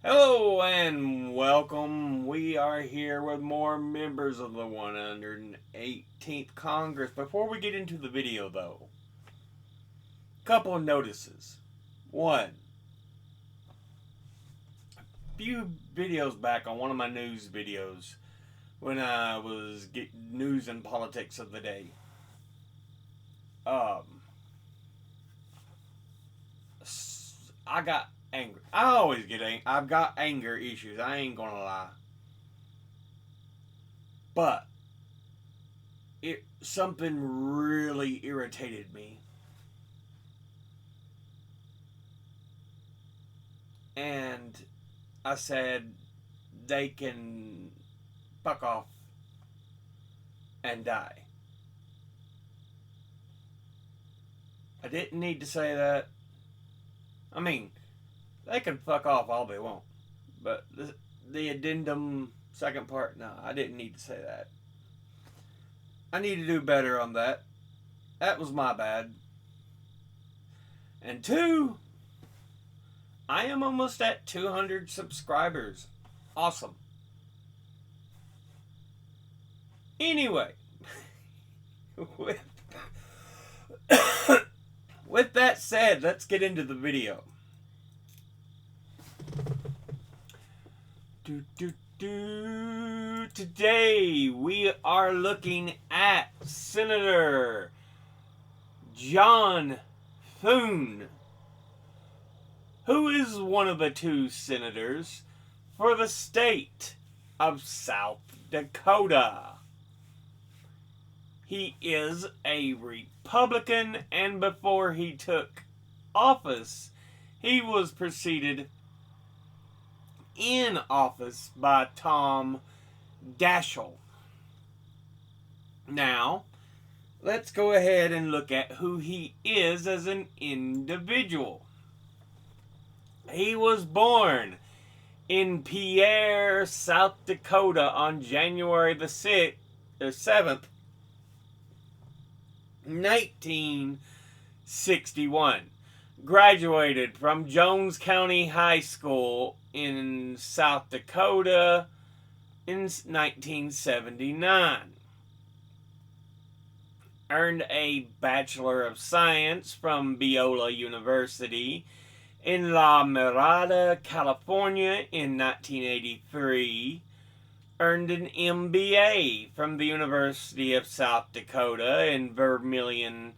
Hello and welcome. We are here with more members of the 118th Congress. Before we get into the video, though, couple of notices. One, a few videos back on one of my news videos, when I was getting news and politics of the day, um, I got angry. I always get angry. I've got anger issues. I ain't gonna lie. But something really irritated me, and I said they can fuck off and die. I didn't need to say that. I mean, they can fuck off all they want, but the addendum second part, no, I didn't need to say that. I need to do better on that. That was my bad. And two, I am almost at 200 subscribers. Awesome. Anyway, with, with that said, let's get into the video. Today we are looking at Senator John Thune, who is one of the two senators for the state of South Dakota. He is a Republican, and before he took office, he was preceded in office by Tom Daschle. Now, let's go ahead and look at who he is as an individual. He was born in Pierre, South Dakota on January the 7th, 1961. Graduated from Jones County High School in South Dakota in 1979. Earned a Bachelor of Science from Biola University in La Mirada, California in 1983. Earned an MBA from the University of South Dakota in Vermillion,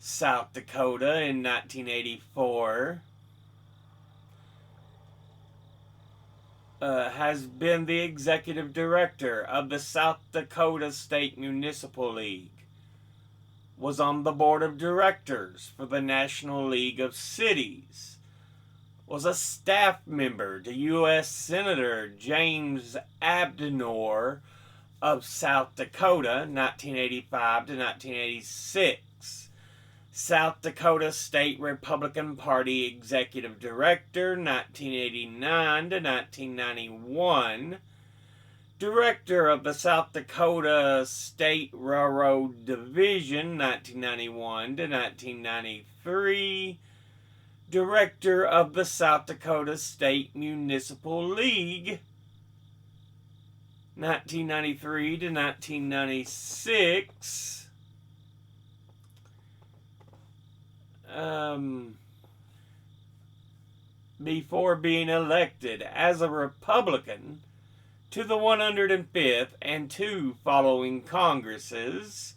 South Dakota in 1984. Has been the executive director of the South Dakota State Municipal League. Was on the board of directors for the National League of Cities. Was a staff member to U.S. Senator James Abdenor of South Dakota, 1985 to 1986. South Dakota State Republican Party Executive Director, 1989 to 1991. Director of the South Dakota State Railroad Division, 1991 to 1993. Director of the South Dakota State Municipal League, 1993 to 1996. Before being elected as a Republican to the 105th and two following Congresses,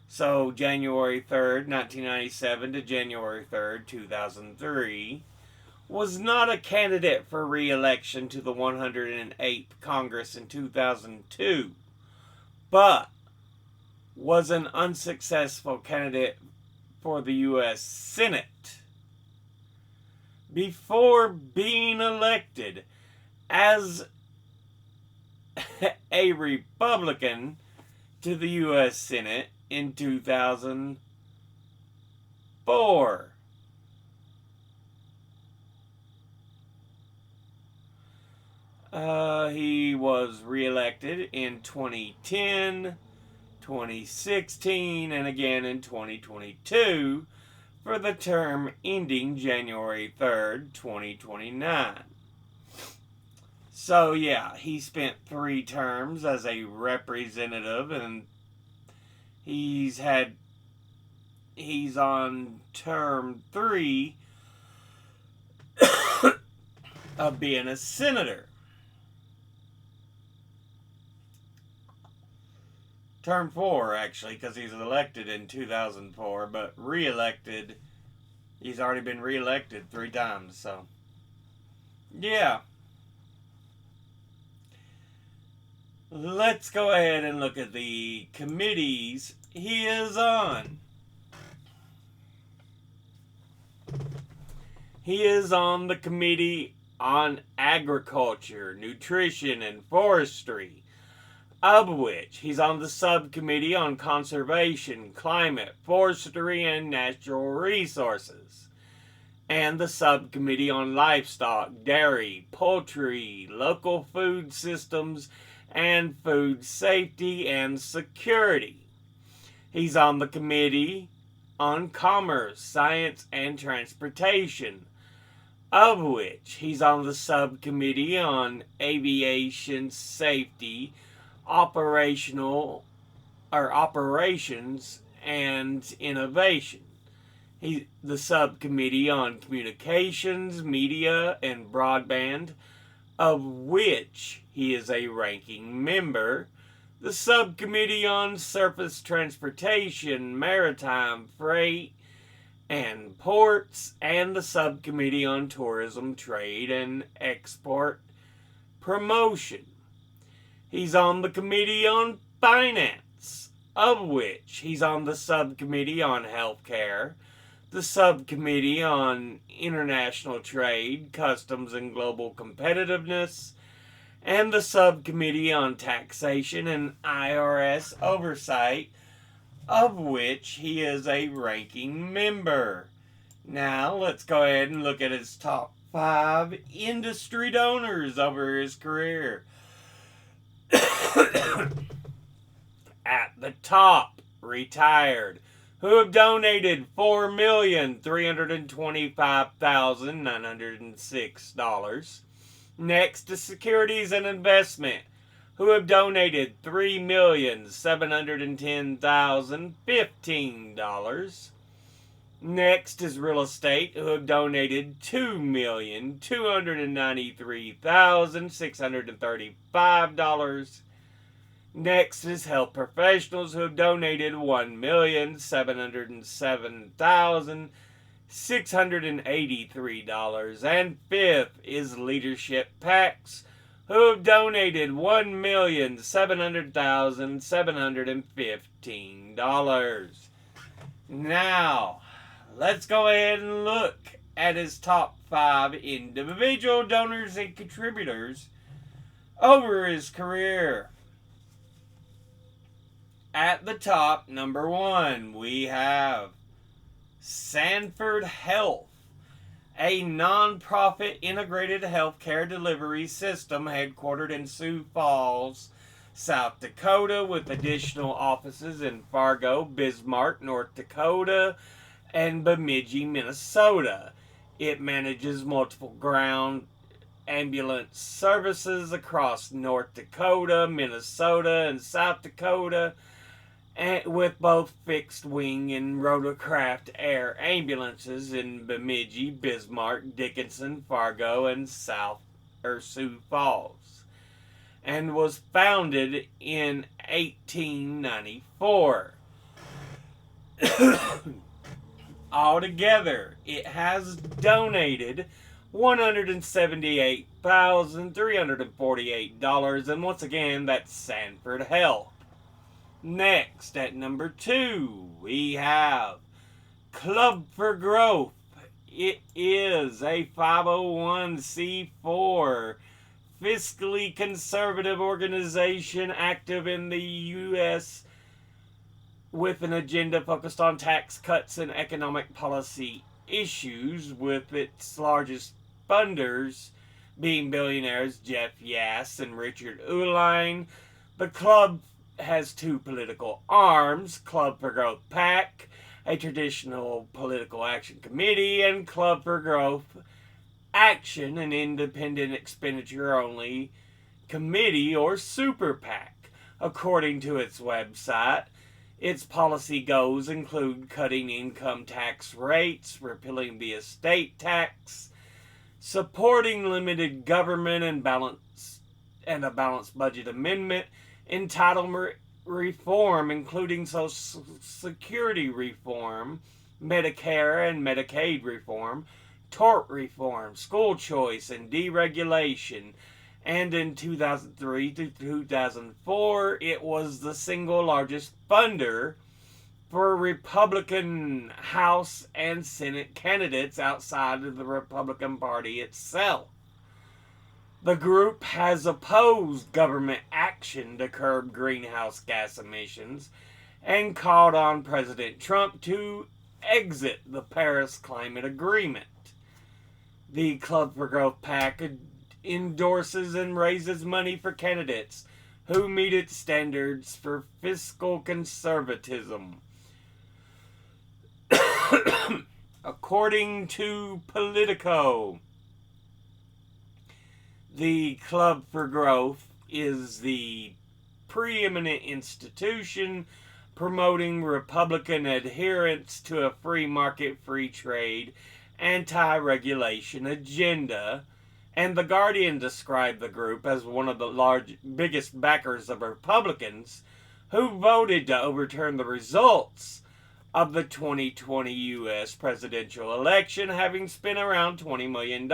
so January 3rd, 1997 to January 3rd, 2003, was not a candidate for re-election to the 108th Congress in 2002, but was an unsuccessful candidate for the U.S. Senate. Before being elected as a Republican to the U.S. Senate in 2004. He was reelected in 2010, 2016, and again in 2022 for the term ending January 3rd, 2029. So yeah, he spent 3 terms as a representative, and he's had he's on term 3 of being a senator. Term 4, actually, because he was elected in 2004, but re-elected. He's already been re-elected 3 times, so yeah. Let's go ahead and look at the committees he is on. He is on the Committee on Agriculture, Nutrition, and Forestry, of which he's on the Subcommittee on Conservation, Climate, Forestry, and Natural Resources, and the Subcommittee on Livestock, Dairy, Poultry, Local Food Systems, and Food Safety and Security. He's on the Committee on Commerce, Science, and Transportation, of which he's on the Subcommittee on Aviation Safety, Operations and Innovation. The Subcommittee on Communications, Media, and Broadband, of which he is a ranking member. The Subcommittee on Surface Transportation, Maritime Freight, and Ports, and the Subcommittee on Tourism, Trade, and Export Promotion. He's on the Committee on Finance, of which he's on the Subcommittee on Healthcare, the Subcommittee on International Trade, Customs, and Global Competitiveness, and the Subcommittee on Taxation and IRS Oversight, of which he is a ranking member. Now, let's go ahead and look at his top 5 industry donors over his career. At the top, retired, who have donated $4,325,906. Next to Securities and Investment, who have donated $3,710,015. Next is Real Estate, who have donated $2,293,635. Next is Health Professionals, who have donated $1,707,683. And fifth is Leadership PACs, who have donated $1,700,715. Now, let's go ahead and look at his top 5 individual donors and contributors over his career. At the top, number 1, we have Sanford Health, a non-profit integrated healthcare delivery system headquartered in Sioux Falls, South Dakota, with additional offices in Fargo, Bismarck, North Dakota, and Bemidji, Minnesota. It manages multiple ground ambulance services across North Dakota, Minnesota, and South Dakota, and with both fixed wing and rotorcraft air ambulances in Bemidji, Bismarck, Dickinson, Fargo, and Sioux Falls, and was founded in 1894. Altogether, it has donated $178,348, and once again, that's Sanford Health. Next, at number 2, we have Club for Growth. It is a 501c4 fiscally conservative organization active in the U.S. with an agenda focused on tax cuts and economic policy issues, with its largest funders being billionaires Jeff Yass and Richard Uihlein. The club has 2 political arms: Club for Growth PAC, a traditional political action committee, and Club for Growth Action, an independent expenditure only committee or super PAC. According to its website, its policy goals include cutting income tax rates, repealing the estate tax, supporting limited government and a balanced budget amendment, entitlement reform, including Social Security reform, Medicare and Medicaid reform, tort reform, school choice, and deregulation. And in 2003 to 2004, it was the single largest funder for Republican House and Senate candidates outside of the Republican Party itself. The group has opposed government action to curb greenhouse gas emissions and called on President Trump to exit the Paris Climate Agreement. The Club for Growth PAC endorses and raises money for candidates who meet its standards for fiscal conservatism. According to Politico, the Club for Growth is the preeminent institution promoting Republican adherence to a free market, free trade, anti-regulation agenda, and The Guardian described the group as one of the biggest backers of Republicans who voted to overturn the results of the 2020 U.S. presidential election, having spent around $20 million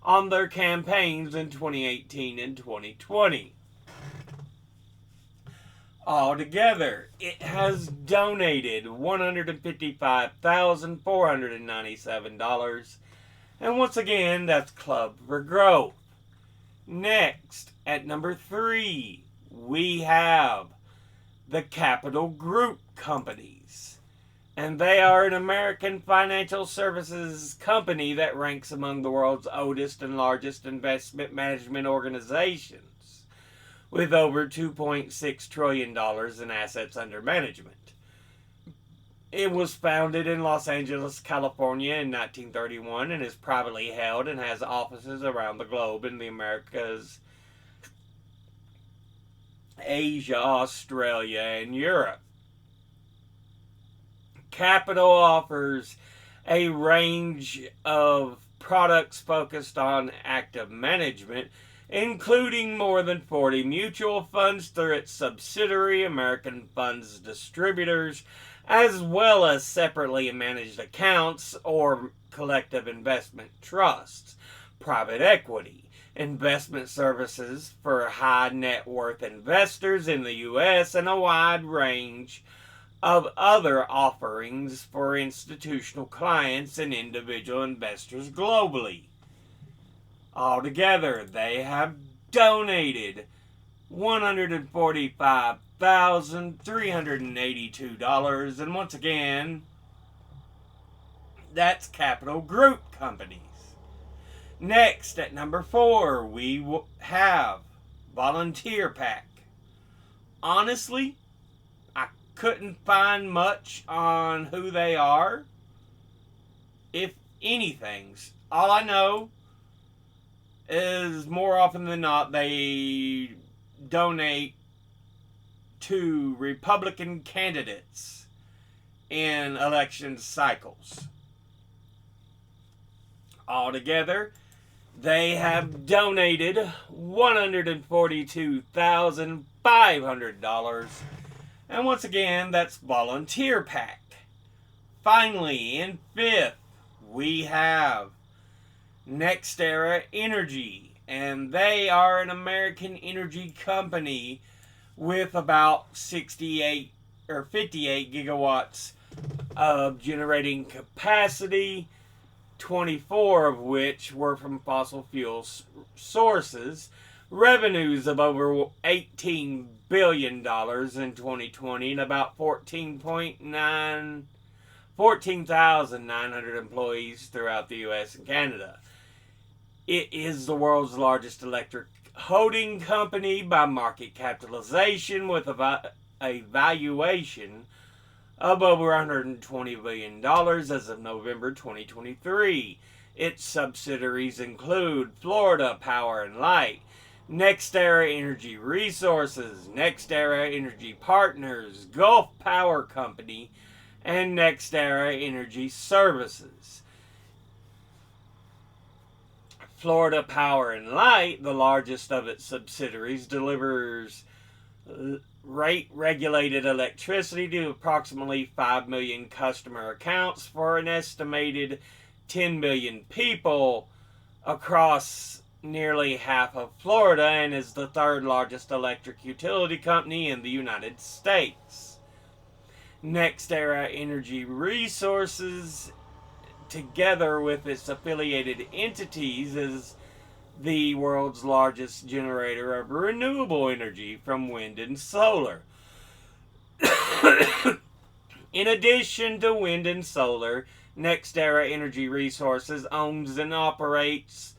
on their campaigns in 2018 and 2020. Altogether, it has donated $155,497. And once again, that's Club for Growth. Next, at number 3, we have the Capital Group Companies. And they are an American financial services company that ranks among the world's oldest and largest investment management organizations, with over $2.6 trillion in assets under management. It was founded in Los Angeles, California in 1931 and is privately held and has offices around the globe in the Americas, Asia, Australia, and Europe. Capital offers a range of products focused on active management, including more than 40 mutual funds through its subsidiary, American Funds Distributors, as well as separately managed accounts or collective investment trusts, private equity, investment services for high net worth investors in the U.S., and a wide range of other offerings for institutional clients and individual investors globally. Altogether, they have donated $145,382, and once again, that's Capital Group Companies. Next, at number 4, we have Volunteer PAC. Honestly, I couldn't find much on who they are, if anything. All I know is more often than not they donate to Republican candidates in election cycles. Altogether, they have donated $142,500. And once again, that's Volunteer PAC. Finally, in 5th, we have NextEra Energy. And they are an American energy company with about 58 or 58 gigawatts of generating capacity, 24 of which were from fossil fuel sources, revenues of over $18 billion in 2020, and about 14,900 employees throughout the U.S. and Canada. It is the world's largest electric holding company by market capitalization, with a valuation of over $120 billion as of November 2023. Its subsidiaries include Florida Power and Light, NextEra Energy Resources, NextEra Energy Partners, Gulf Power Company, and NextEra Energy Services. Florida Power and Light, the largest of its subsidiaries, delivers rate-regulated electricity to approximately 5 million customer accounts for an estimated 10 million people across nearly half of Florida, and is the third largest electric utility company in the United States. NextEra Energy Resources, together with its affiliated entities, is the world's largest generator of renewable energy from wind and solar. In addition to wind and solar, NextEra Energy Resources owns and operates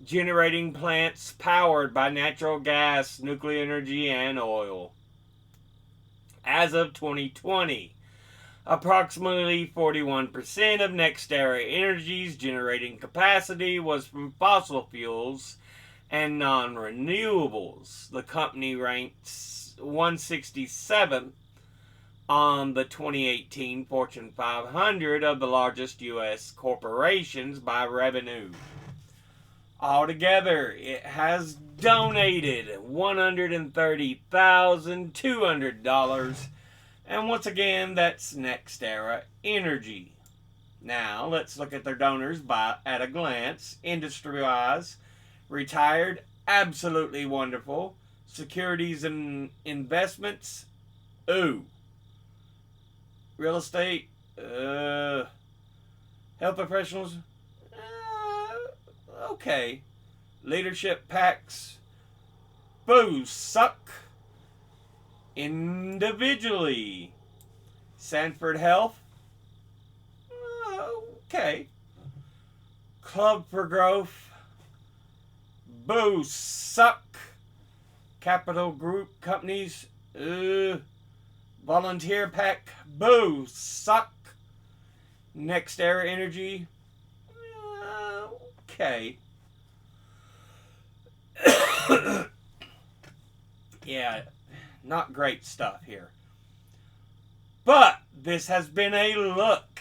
generating plants powered by natural gas, nuclear energy, and oil. As of 2020, approximately 41% of NextEra Energy's generating capacity was from fossil fuels and non-renewables. The company ranks 167th on the 2018 Fortune 500 of the largest U.S. corporations by revenue. Altogether, it has donated $130,200. And once again, that's NextEra Energy. Now, let's look at their donors at a glance. Industry-wise, retired, absolutely wonderful. Securities and investments, ooh. Real estate, health professionals, okay. Leadership packs, boo, suck. Individually, Sanford Health, okay. Club for Growth, boo, suck. Capital Group Companies, Volunteer Pack, boo, suck. NextEra Energy, okay. Yeah, not great stuff here. But this has been a look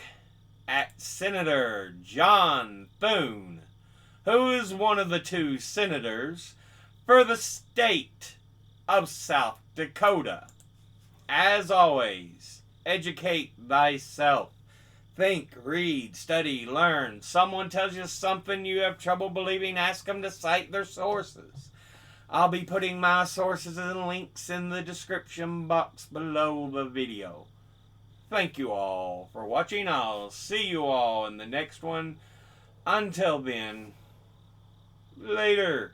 at Senator John Thune, who is one of the two senators for the state of South Dakota. As always, educate thyself. Think, read, study, learn. Someone tells you something you have trouble believing, ask them to cite their sources. I'll be putting my sources and links in the description box below the video. Thank you all for watching. I'll see you all in the next one. Until then, later.